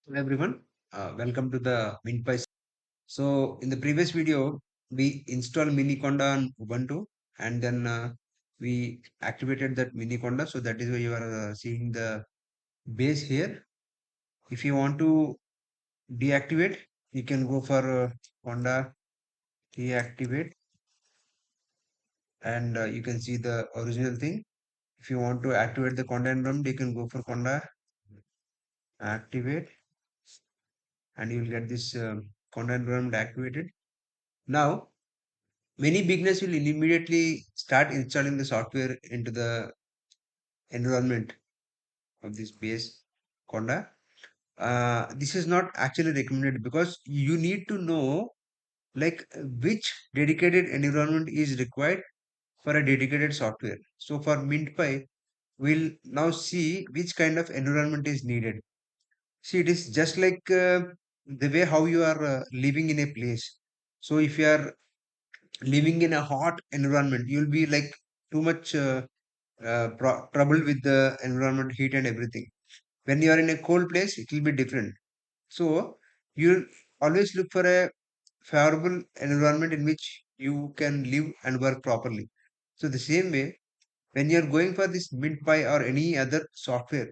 Hello everyone, welcome to the MintPy. So in the previous video, we installed Miniconda on Ubuntu and then we activated that Miniconda. So that is why you are seeing the base here. If you want to deactivate, you can go for Conda deactivate and you can see the original thing. If you want to activate the Conda environment, you can go for Conda activate and you will get this Conda environment activated. Now many beginners will immediately start installing the software into the environment of this base Conda. This is not actually recommended because you need to know like which dedicated environment is required for a dedicated software. So for MintPy, we'll now see which kind of environment is needed. See, it is just like the way how you are living in a place. So if you are living in a hot environment, you'll be like too much trouble with the environment, heat and everything. When you are in a cold place, it will be different. So you'll always look for a favorable environment in which you can live and work properly. So the same way, when you're going for this MintPy or any other software,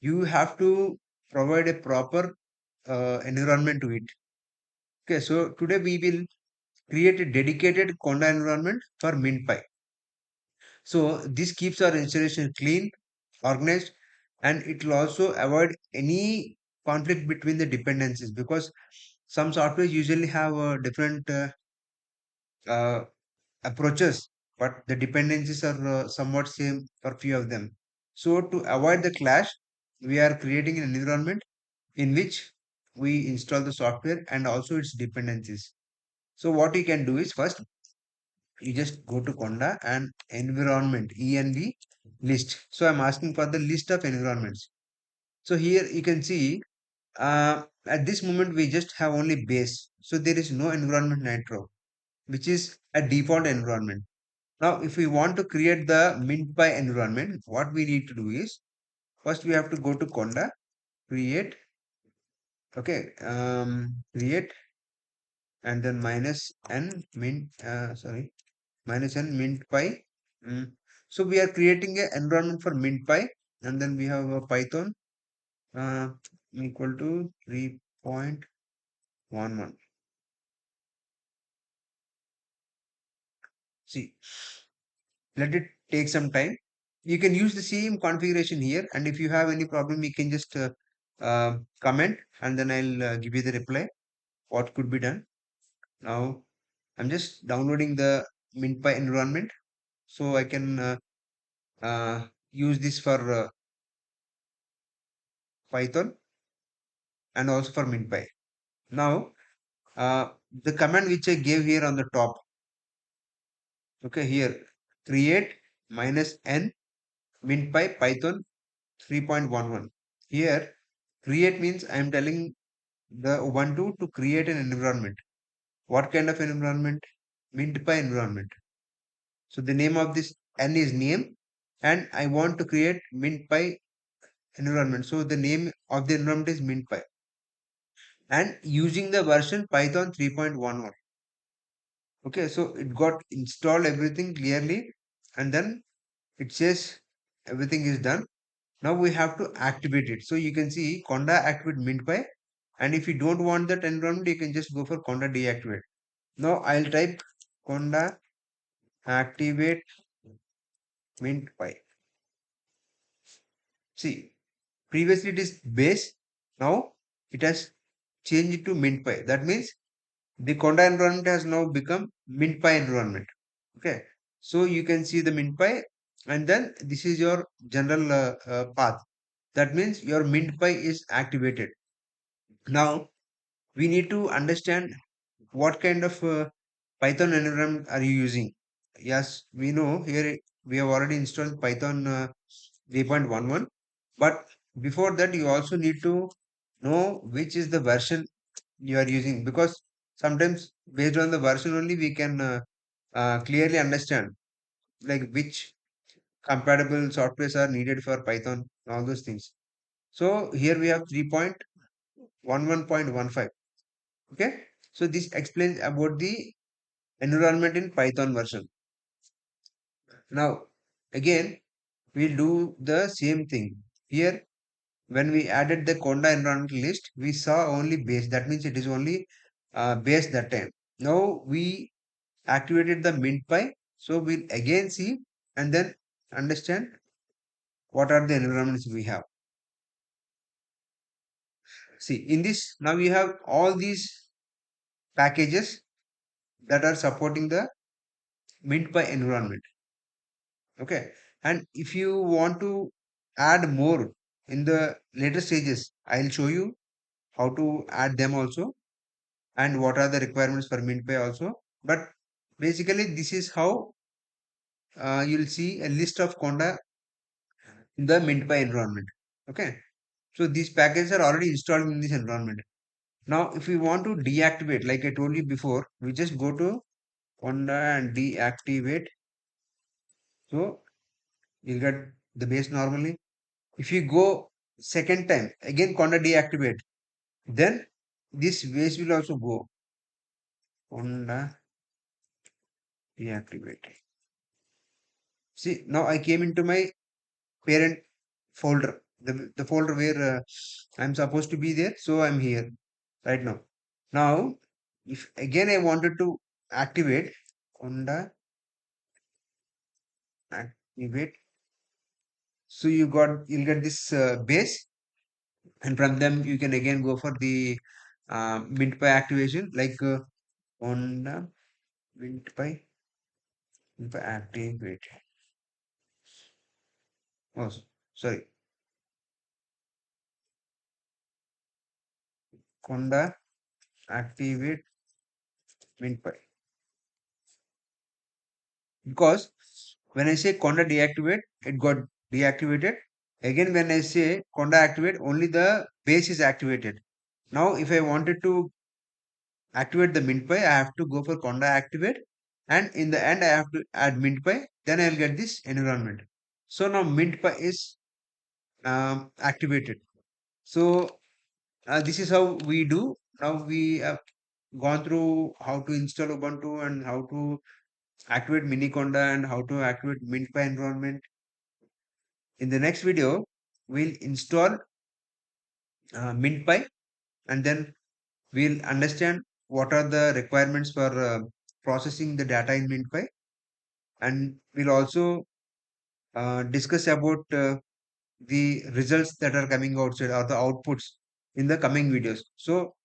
you have to provide a proper environment to it. Okay, so today we will create a dedicated Conda environment for MintPy. So this keeps our installation clean, organized, and it will also avoid any conflict between the dependencies because some softwares usually have different uh, approaches, but the dependencies are somewhat same for few of them. So to avoid the clash, we are creating an environment in which we install the software and also its dependencies. So what you can do is first you just go to Conda and environment env list. So I'm asking for the list of environments. So here you can see at this moment we just have only base. So there is no environment nitro, which is a default environment. Now if we want to create the MintPy environment, what we need to do is first we have to go to Conda, create, okay, create and then minus n MintPy. Mm. So we are creating a environment for MintPy and then we have a Python uh, equal to 3.11. See, let it take some time. You can use the same configuration here and if you have any problem, you can just comment and then I'll give you the reply what could be done. Now I'm just downloading the MintPy environment so I can use this for Python and also for MintPy. Now, the command which I gave here on the top, okay, here create minus n minpy python 3.11. Here, create means I am telling the Ubuntu to create an environment. What kind of environment? MintPy environment. So the name of this n is name, and I want to create MintPy environment. So the name of the environment is MintPy, and using the version Python 3.11. Okay, so it got installed everything clearly, and then it says everything is done. Now we have to activate it. So you can see Conda activate MintPy, and if you don't want that environment, you can just go for Conda deactivate. Now I'll type Conda activate MintPy. See, previously it is base, now it has changed to MintPy. That means the Conda environment has now become MintPy environment. Okay, so you can see the MintPy, and then this is your general path. That means your MintPy is activated. Now we need to understand what kind of Python environment are you using. Yes, we know here we have already installed Python 3.11, but before that you also need to know which is the version you are using because sometimes based on the version only we can clearly understand like which compatible softwares are needed for Python, all those things. So here we have 3.11. 11.15. Okay. So this explains about the environment in Python version. Now, again, we'll do the same thing. Here, when we added the Conda environment list, we saw only base. That means it is only base that time. Now we activated the MintPy. So we'll again see and then understand what are the environments we have. See, in this, now we have all these packages that are supporting the MintPy environment. Okay. And if you want to add more in the later stages, I'll show you how to add them also and what are the requirements for MintPy also. But basically, this is how you'll see a list of Conda in the MintPy environment. Okay. So these packages are already installed in this environment. Now, if we want to deactivate, like I told you before, we just go to Conda and deactivate. So you'll get the base normally. If you go second time, again Conda deactivate, then this base will also go. Conda deactivate. See, now I came into my parent folder, the folder where I'm supposed to be there. So I'm here right now. Now, if again I wanted to activate Conda activate, so you'll get this base, and from them you can again go for the MintPy activation like Conda MintPy activate. Oh, sorry, Conda activate MintPy. Because when I say Conda deactivate, it got deactivated. Again, when I say Conda activate, only the base is activated. Now, if I wanted to activate the MintPy, I have to go for Conda activate, and in the end, I have to add MintPy. Then I'll get this environment. So now MintPy is activated. So this is how we do. Now we have gone through how to install Ubuntu and how to activate Miniconda and how to activate MintPy environment. In the next video, we'll install MintPy and then we'll understand what are the requirements for processing the data in MintPy, and we'll also discuss about the results that are coming outside or the outputs in the coming videos. So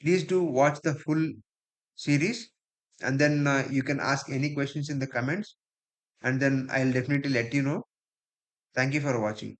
please do watch the full series, and then you can ask any questions in the comments, and then I'll definitely let you know. Thank you for watching.